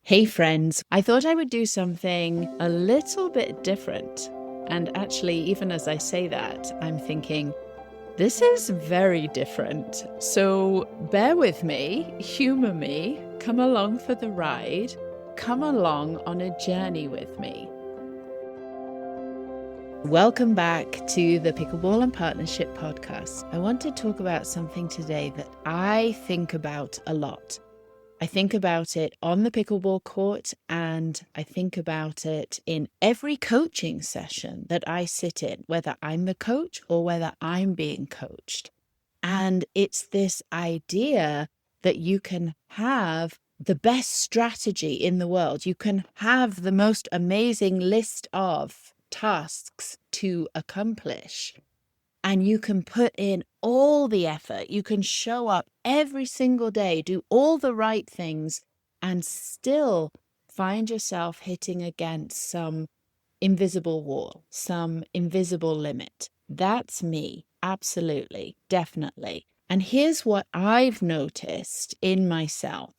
Hey friends, I thought I would do something a little bit different. And actually, even as I say that, I'm thinking, this is very different. So bear with me, humor me, come along for the ride, come along on a journey with me. Welcome back to the Pickleball and Partnership podcast. I want to talk about something today that I think about a lot. I think about it on the pickleball court, and I think about it in every coaching session that I sit in, whether I'm the coach or whether I'm being coached. And it's this idea that you can have the best strategy in the world. You can have the most amazing list of tasks to accomplish. And you can put in all the effort. You can show up every single day, do all the right things, and still find yourself hitting against some invisible wall, some invisible limit. That's me. Absolutely. Definitely. And here's what I've noticed in myself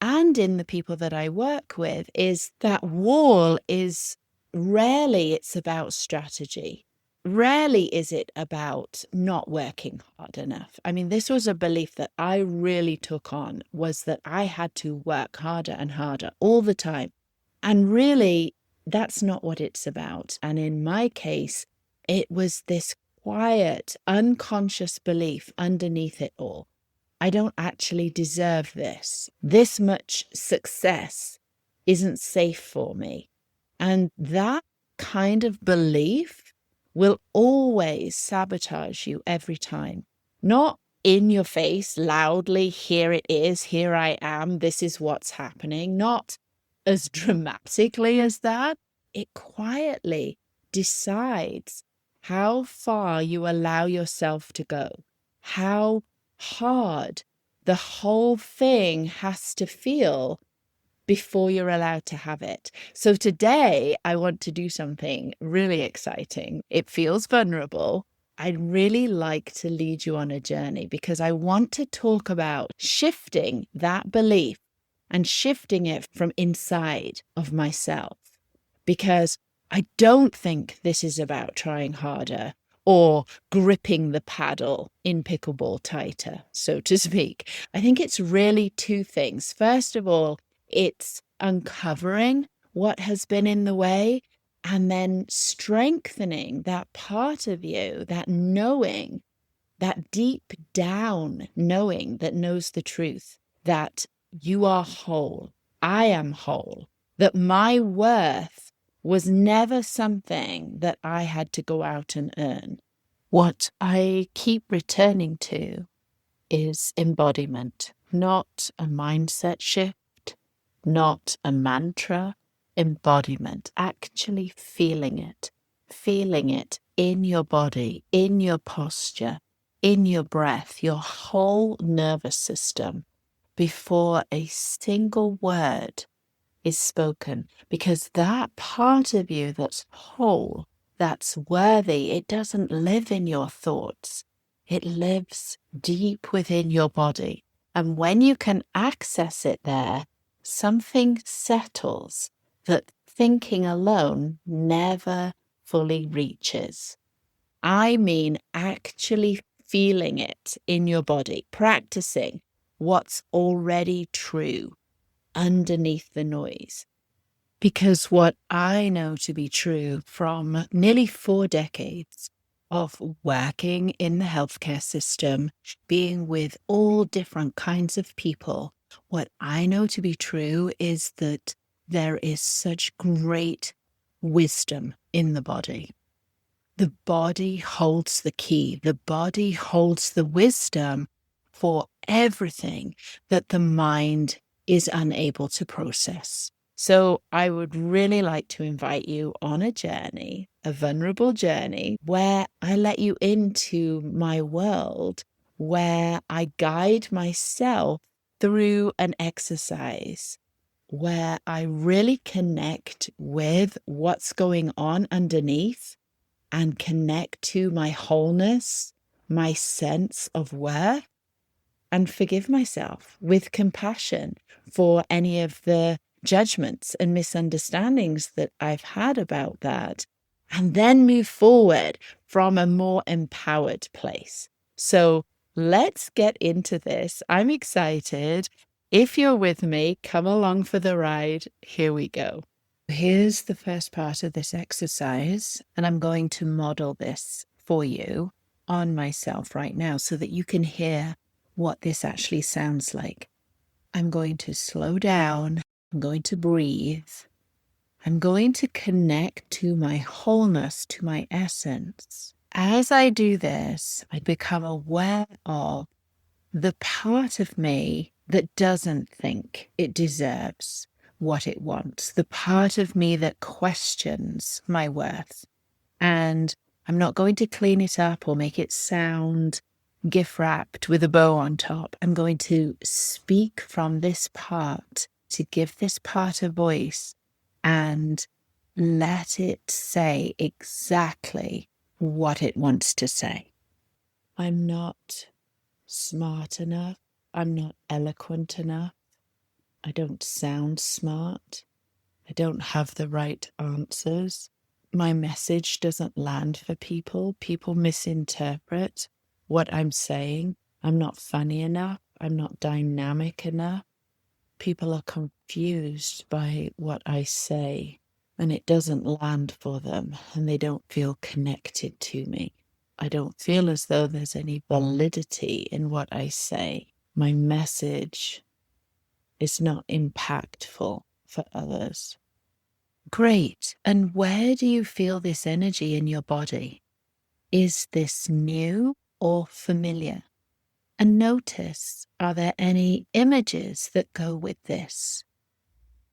and in the people that I work with is that wall is rarely it's about strategy. Rarely is it about not working hard enough. I mean, this was a belief that I really took on, was that I had to work harder and harder all the time. And really, that's not what it's about. And in my case, it was this quiet, unconscious belief underneath it all. I don't actually deserve this. This much success isn't safe for me. And that kind of belief will always sabotage you every time. Not in your face, loudly, here it is, here I am, this is what's happening. Not as dramatically as that. It quietly decides how far you allow yourself to go, how hard the whole thing has to feel before you're allowed to have it. So today I want to do something really exciting. It feels vulnerable. I'd really like to lead you on a journey because I want to talk about shifting that belief and shifting it from inside of myself. Because I don't think this is about trying harder or gripping the paddle in pickleball tighter, so to speak. I think it's really two things. First of all, it's uncovering what has been in the way and then strengthening that part of you, that knowing, that deep down knowing that knows the truth, that you are whole, I am whole, that my worth was never something that I had to go out and earn. What I keep returning to is embodiment, not a mindset shift, not a mantra, embodiment, actually feeling it in your body, in your posture, in your breath, your whole nervous system before a single word is spoken, because that part of you that's whole, that's worthy, it doesn't live in your thoughts. It lives deep within your body. And when you can access it there, something settles that thinking alone never fully reaches. I mean, actually feeling it in your body, practicing what's already true underneath the noise. Because what I know to be true from nearly 4 decades of working in the healthcare system, being with all different kinds of people, what I know to be true is that there is such great wisdom in the body. The body holds the key. The body holds the wisdom for everything that the mind is unable to process. So I would really like to invite you on a journey, a vulnerable journey, where I let you into my world, where I guide myself through an exercise, where I really connect with what's going on underneath and connect to my wholeness, my sense of worth, and forgive myself with compassion for any of the judgments and misunderstandings that I've had about that, and then move forward from a more empowered place. So let's get into this. I'm excited. If you're with me, come along for the ride. Here we go. Here's the first part of this exercise, and I'm going to model this for you on myself right now so that you can hear what this actually sounds like. I'm going to slow down. I'm going to breathe. I'm going to connect to my wholeness, to my essence. As I do this, I become aware of the part of me that doesn't think it deserves what it wants, the part of me that questions my worth. And I'm not going to clean it up or make it sound gift wrapped with a bow on top. I'm going to speak from this part to give this part a voice and let it say exactly what it wants to say. I'm not smart enough. I'm not eloquent enough. I don't sound smart. I don't have the right answers. My message doesn't land for people. People misinterpret what I'm saying. I'm not funny enough. I'm not dynamic enough. People are confused by what I say, and it doesn't land for them, and they don't feel connected to me. I don't feel as though there's any validity in what I say. My message is not impactful for others. Great. And where do you feel this energy in your body? Is this new or familiar? And notice, are there any images that go with this?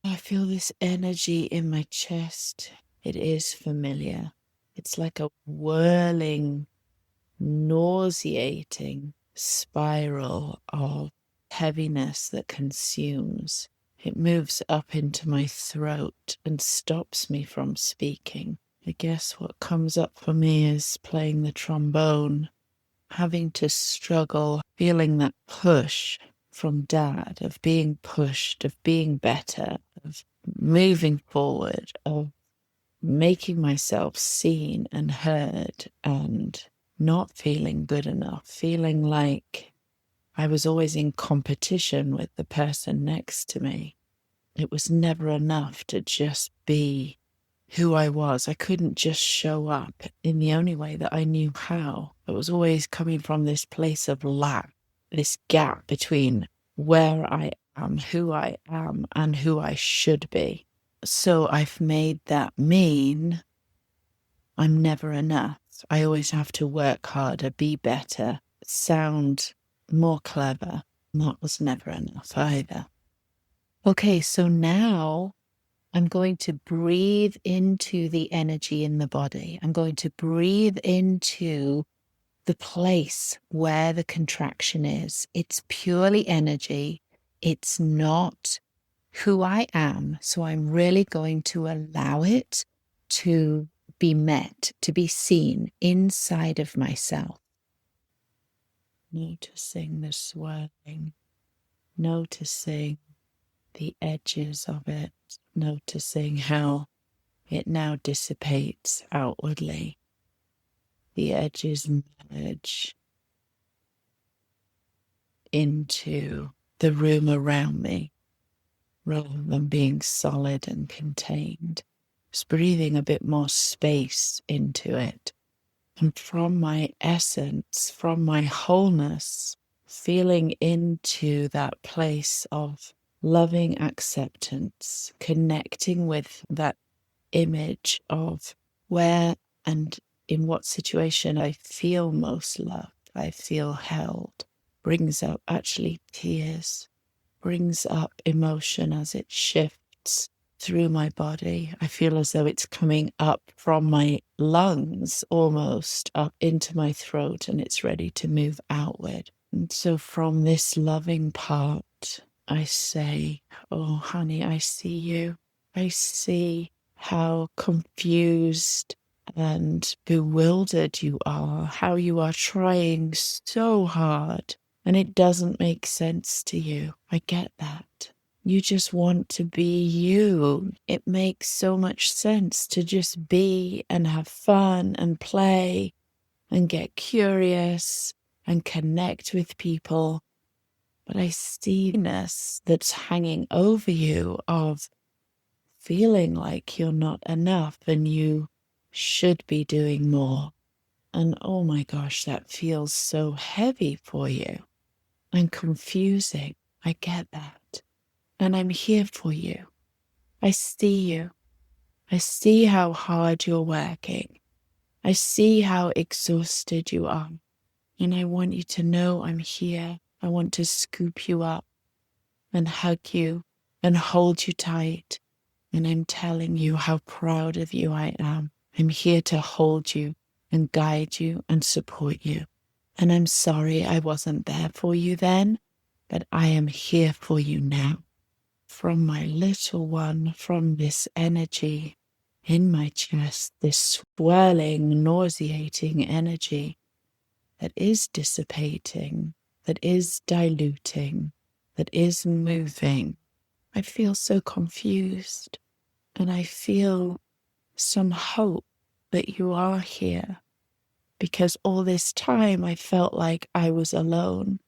I feel this energy in my chest. It is familiar. It's like a whirling, nauseating spiral of heaviness that consumes. It moves up into my throat and stops me from speaking. I guess what comes up for me is playing the trombone, having to struggle, feeling that push from Dad, of being pushed, of being better, of moving forward, of making myself seen and heard, and not feeling good enough, feeling like I was always in competition with the person next to me. It was never enough to just be who I was. I couldn't just show up in the only way that I knew how. It was always coming from this place of lack, this gap between where I am, and who I should be. So I've made that mean I'm never enough. I always have to work harder, be better, sound more clever. That was never enough either. Okay, so now I'm going to breathe into the energy in the body. I'm going to breathe into the place where the contraction is. It's purely energy. It's not who I am. So I'm really going to allow it to be met, to be seen inside of myself. Noticing the swirling, noticing the edges of it, noticing how it now dissipates outwardly. The edges merge into the room around me rather than being solid and contained. Just breathing a bit more space into it. And from my essence, from my wholeness, feeling into that place of loving acceptance, connecting with that image of where and in what situation I feel most loved, I feel held, brings up actually tears, brings up emotion as it shifts through my body. I feel as though it's coming up from my lungs almost up into my throat, and it's ready to move outward. And so from this loving part, I say, oh, honey, I see you. I see how confused and bewildered you are, how you are trying so hard, and it doesn't make sense to you. I get that. You just want to be you. It makes so much sense to just be and have fun and play and get curious and connect with people. But I see this that's hanging over you of feeling like you're not enough and you should be doing more. And oh my gosh, that feels so heavy for you and confusing. I get that. And I'm here for you. I see you. I see how hard you're working. I see how exhausted you are. And I want you to know I'm here. I want to scoop you up and hug you and hold you tight. And I'm telling you how proud of you I am. I'm here to hold you and guide you and support you. And I'm sorry I wasn't there for you then, but I am here for you now. From my little one, from this energy in my chest, this swirling, nauseating energy that is dissipating, that is diluting, that is moving. I feel so confused, and I feel some hope that you are here, because all this time I felt like I was alone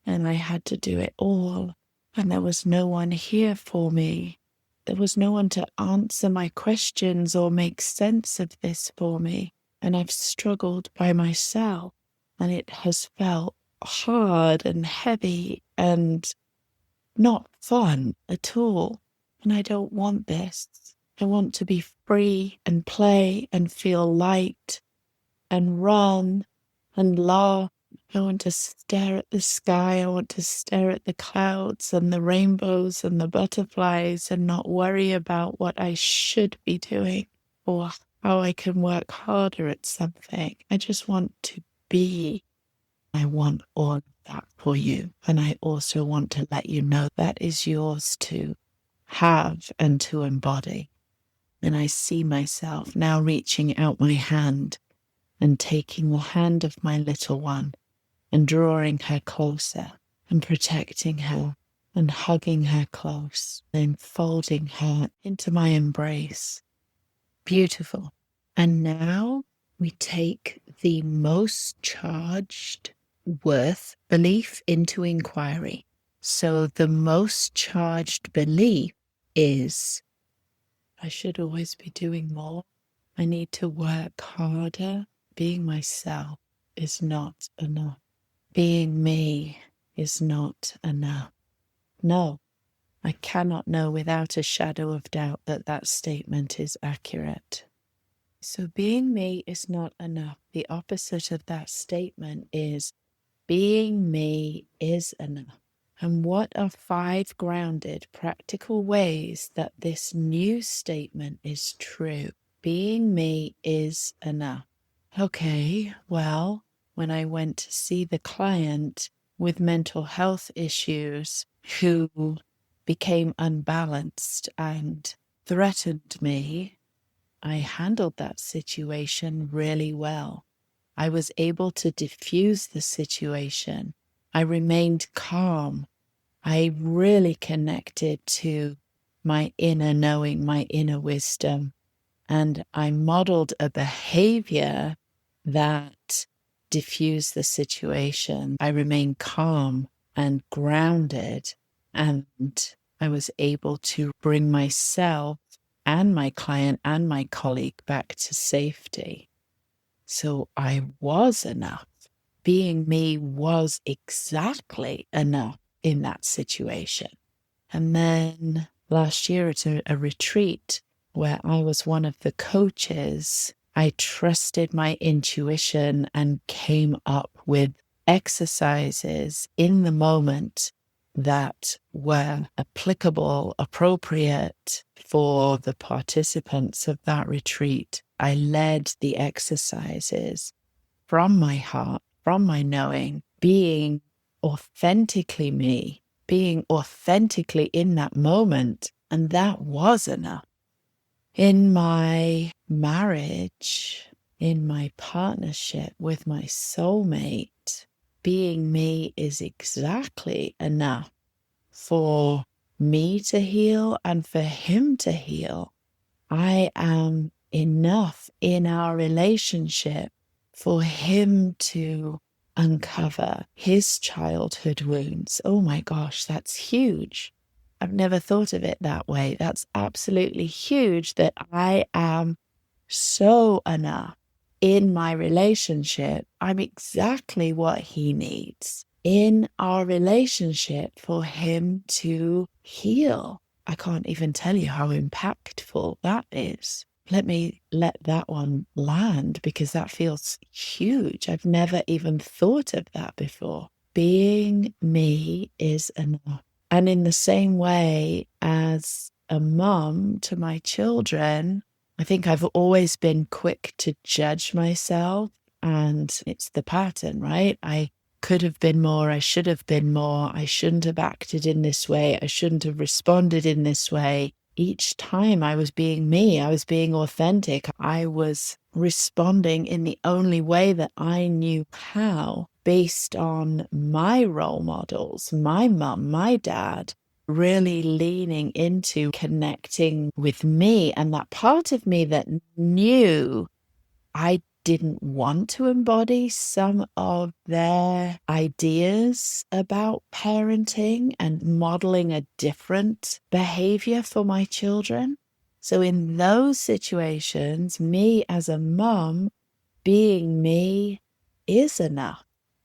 and I had to do it all, and there was no one here for me. There was no one to answer my questions or make sense of this for me, and I've struggled by myself, and it has felt hard and heavy and not fun at all. And I don't want this. I want to be free and play and feel light and run and laugh. I want to stare at the sky. I want to stare at the clouds and the rainbows and the butterflies and not worry about what I should be doing or how I can work harder at something. I just want to be. I want all of that for you. And I also want to let you know that is yours to have and to embody. And I see myself now reaching out my hand and taking the hand of my little one and drawing her closer and protecting her and hugging her close and folding her into my embrace. Beautiful. And now we take the most charged worth belief into inquiry. So the most charged belief is, I should always be doing more. I need to work harder. Being myself is not enough. Being me is not enough. No, I cannot know without a shadow of doubt that that statement is accurate. So being me is not enough. The opposite of that statement is being me is enough. And what are 5 grounded, practical ways that this new statement is true? Being me is enough. Okay, well, when I went to see the client with mental health issues who became unbalanced and threatened me, I handled that situation really well. I was able to diffuse the situation. I remained calm. I really connected to my inner knowing, my inner wisdom. And I modeled a behavior that diffused the situation. I remained calm and grounded, and I was able to bring myself and my client and my colleague back to safety. So I was enough. Being me was exactly enough in that situation. And then last year at a retreat where I was one of the coaches, I trusted my intuition and came up with exercises in the moment that were applicable, appropriate for the participants of that retreat. I led the exercises from my heart, from my knowing, being authentically me, being authentically in that moment. And that was enough. In my marriage, in my partnership with my soulmate, being me is exactly enough for me to heal and for him to heal. I am enough in our relationship for him to uncover his childhood wounds. Oh my gosh, that's huge. I've never thought of it that way. That's absolutely huge, that I am so enough in my relationship. I'm exactly what he needs in our relationship for him to heal. I can't even tell you how impactful that is. Let me let that one land, because that feels huge. I've never even thought of that before. Being me is enough. And in the same way as a mum to my children, I think I've always been quick to judge myself, and it's the pattern, right? I could have been more, I should have been more, I shouldn't have acted in this way, I shouldn't have responded in this way. Each time I was being me, I was being authentic, I was responding in the only way that I knew how, based on my role models, my mum, my dad, really leaning into connecting with me, and that part of me that knew I didn't want to embody some of their ideas about parenting and modeling a different behavior for my children. So in those situations, me as a mum, being me is enough.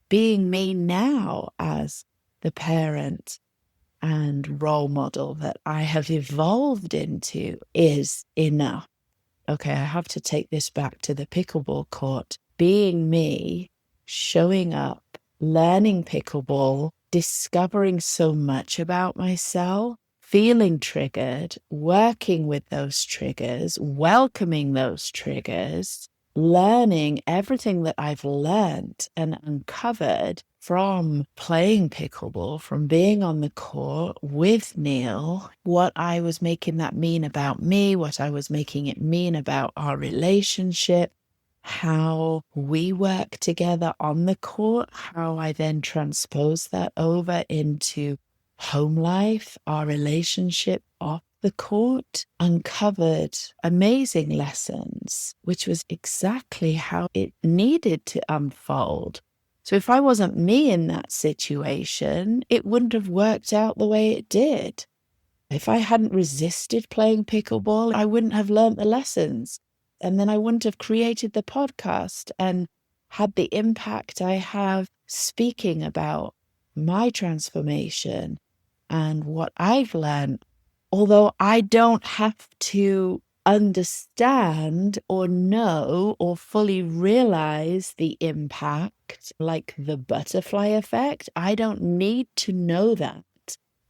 Being me now as the parent and role model that I have evolved into is enough. Okay, I have to take this back to the pickleball court. Being me, showing up, learning pickleball, discovering so much about myself, feeling triggered, working with those triggers, welcoming those triggers, learning everything that I've learned and uncovered from playing pickleball, from being on the court with Neil, what I was making that mean about me, what I was making it mean about our relationship, how we work together on the court, how I then transpose that over into home life, our relationship off the court, uncovered amazing lessons, which was exactly how it needed to unfold. So if I wasn't me in that situation, it wouldn't have worked out the way it did. If I hadn't resisted playing pickleball, I wouldn't have learnt the lessons. And then I wouldn't have created the podcast and had the impact I have speaking about my transformation and what I've learned. Although I don't have to understand or know or fully realize the impact, like the butterfly effect, I don't need to know that.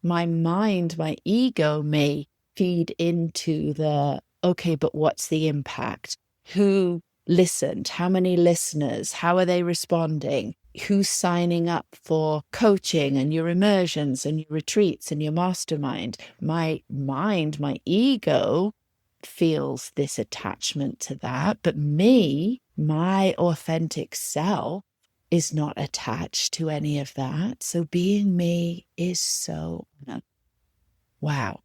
My mind, my ego may feed into the, okay, but what's the impact? Who listened? How many listeners? How are they responding? Who's signing up for coaching and your immersions and your retreats and your mastermind? My mind, my ego feels this attachment to that, but me, my authentic self, is not attached to any of that. So being me is so wow.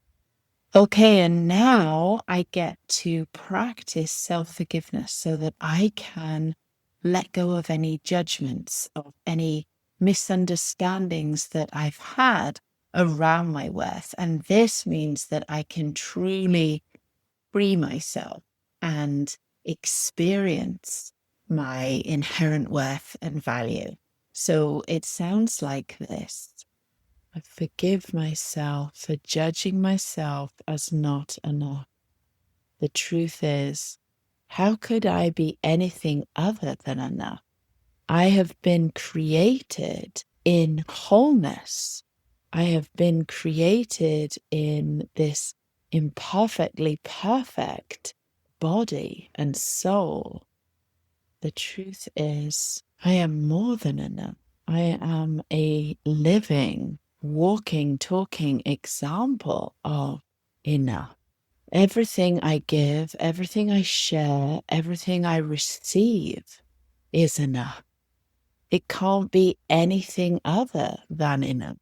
Okay, and now I get to practice self-forgiveness so that I can let go of any judgments, of any misunderstandings that I've had around my worth. And this means that I can truly free myself and experience my inherent worth and value. So it sounds like this. I forgive myself for judging myself as not enough. The truth is, how could I be anything other than enough? I have been created in wholeness. I have been created in this imperfectly perfect body and soul. The truth is, I am more than enough. I am a living, walking, talking example of enough. Everything I give, everything I share, everything I receive is enough. It can't be anything other than enough.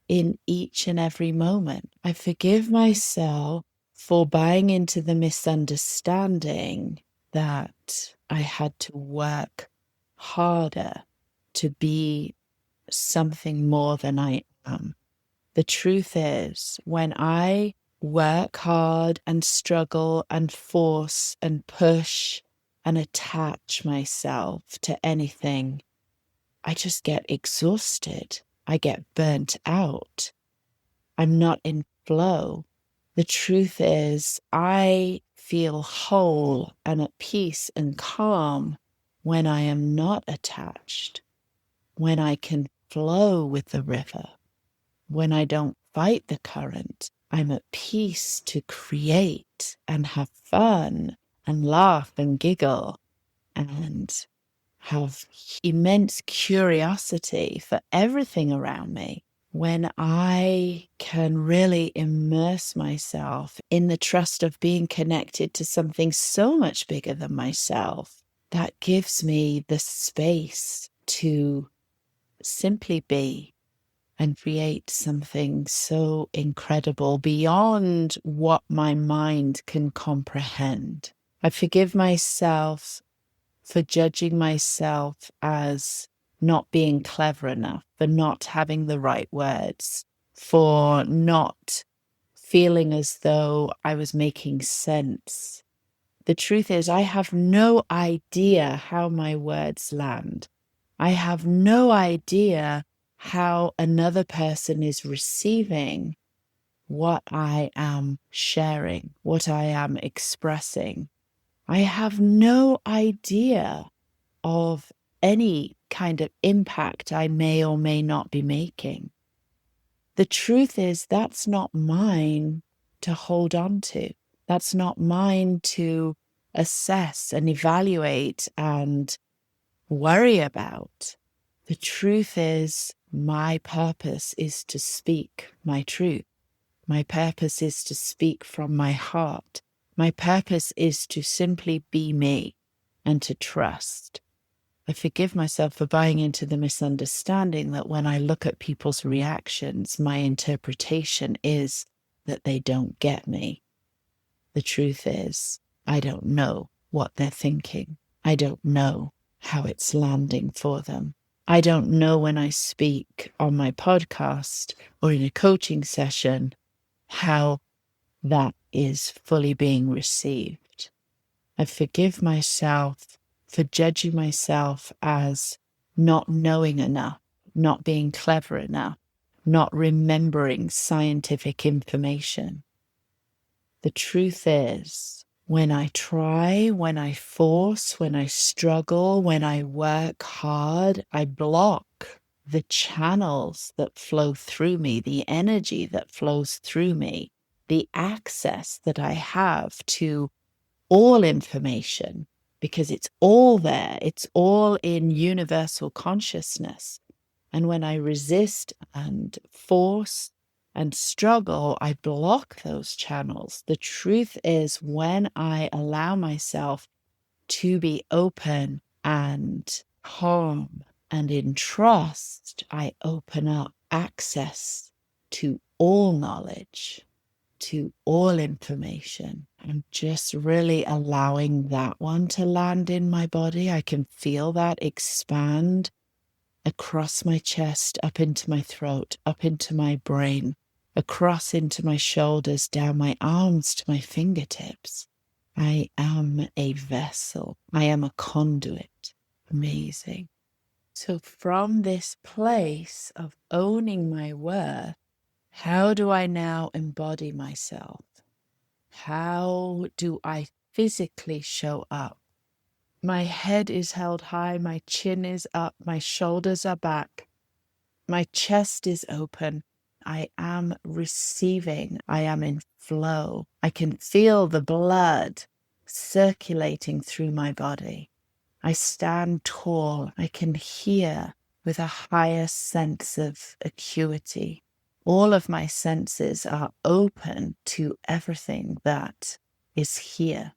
in each and every moment. I forgive myself for buying into the misunderstanding that I had to work harder to be something more than I am. The truth is, when I work hard and struggle and force and push and attach myself to anything, I just get exhausted. I get burnt out. I'm not in flow. The truth is, I feel whole and at peace and calm when I am not attached, when I can flow with the river, when I don't fight the current. I'm at peace to create and have fun and laugh and giggle and have immense curiosity for everything around me. When I can really immerse myself in the trust of being connected to something so much bigger than myself, that gives me the space to simply be and create something so incredible beyond what my mind can comprehend. I forgive myself for judging myself as not being clever enough, for not having the right words, for not feeling as though I was making sense. The truth is, I have no idea how my words land. I have no idea how another person is receiving what I am sharing, what I am expressing. I have no idea of any kind of impact I may or may not be making. The truth is, that's not mine to hold on to. That's not mine to assess and evaluate and worry about. The truth is, my purpose is to speak my truth. My purpose is to speak from my heart. My purpose is to simply be me and to trust. I forgive myself for buying into the misunderstanding that when I look at people's reactions, my interpretation is that they don't get me. The truth is, I don't know what they're thinking. I don't know how it's landing for them. I don't know when I speak on my podcast or in a coaching session how that is fully being received. I forgive myself for judging myself as not knowing enough, not being clever enough, not remembering scientific information. The truth is, when I try, when I force, when I struggle, when I work hard, I block the channels that flow through me, the energy that flows through me, the access that I have to all information, because it's all there. It's all in universal consciousness. And when I resist and force and struggle, I block those channels. The truth is, when I allow myself to be open and calm and in trust, I open up access to all knowledge, to all information. I'm just really allowing that one to land in my body. I can feel that expand across my chest, up into my throat, up into my brain, across into my shoulders, down my arms to my fingertips. I am a vessel. I am a conduit. Amazing. So from this place of owning my worth, how do I now embody myself? How do I physically show up? My head is held high, my chin is up, my shoulders are back, my chest is open. I am receiving. I am in flow. I can feel the blood circulating through my body. I stand tall. I can hear with a higher sense of acuity. All of my senses are open to everything that is here.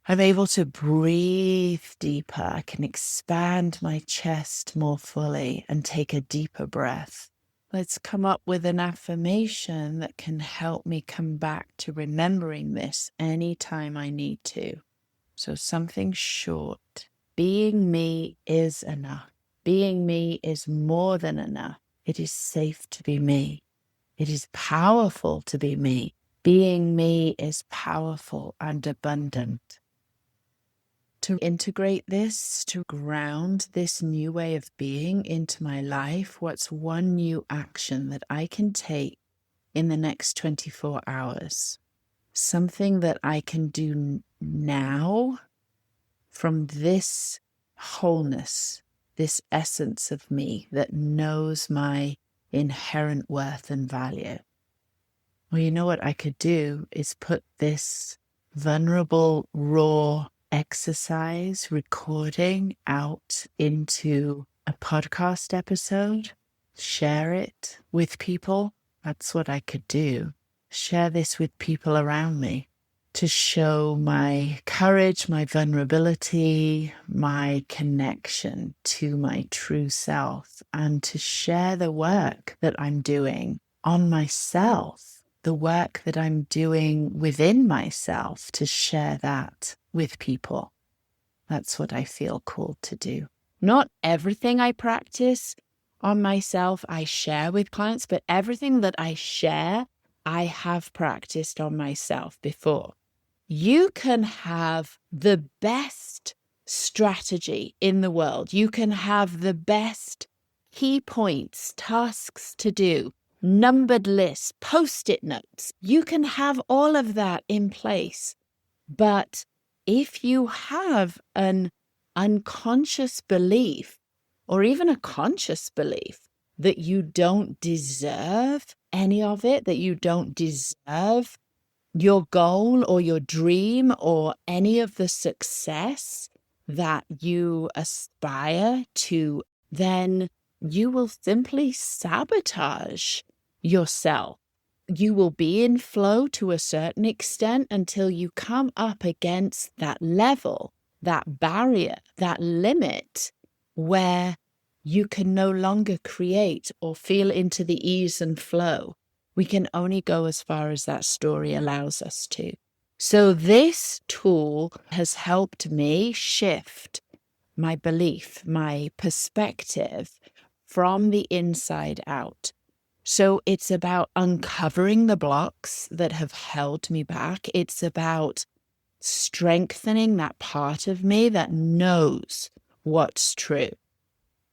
I'm able to breathe deeper. I can expand my chest more fully and take a deeper breath. let's come up with an affirmation that can help me come back to remembering this anytime I need to. So something short. Being me is enough. Being me is more than enough. It is safe to be me. It is powerful to be me. Being me is powerful and abundant. To integrate this, to ground this new way of being into my life, what's one new action that I can take in the next 24 hours? Something that I can do now from this wholeness, this essence of me that knows my inherent worth and value. Well, you know what I could do is put this vulnerable, raw exercise recording out into a podcast episode, share it with people. That's what I could do. Share this with people around me to show my courage, my vulnerability, my connection to my true self, and to share the work that I'm doing on myself, the work that I'm doing within myself, to share that with people. That's what I feel called to do. Not everything I practice on myself I share with clients, but everything that I share, I have practiced on myself before. You can have the best strategy in the world. You can have the best key points, tasks to do, numbered lists, post-it notes. You can have all of that in place. But if you have an unconscious belief, or even a conscious belief, that you don't deserve any of it, that you don't deserve your goal or your dream or any of the success that you aspire to, then you will simply sabotage yourself. You will be in flow to a certain extent until you come up against that level, that barrier, that limit where you can no longer create or feel into the ease and flow. We can only go as far as that story allows us to. So this tool has helped me shift my belief, my perspective from the inside out. So it's about uncovering the blocks that have held me back. It's about strengthening that part of me that knows what's true.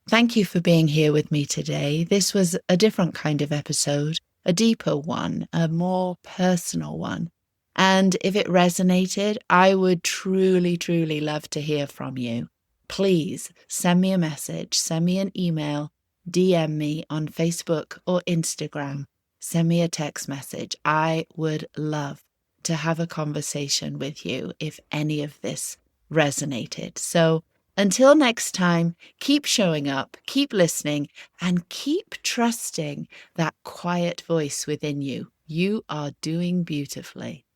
Thank you for being here with me today. This was a different kind of episode, a deeper one, a more personal one. And if it resonated, I would truly, truly love to hear from you. Please send me a message, send me an email, DM me on Facebook or Instagram, send me a text message. I would love to have a conversation with you if any of this resonated. So until next time, keep showing up, keep listening, and keep trusting that quiet voice within you. You are doing beautifully.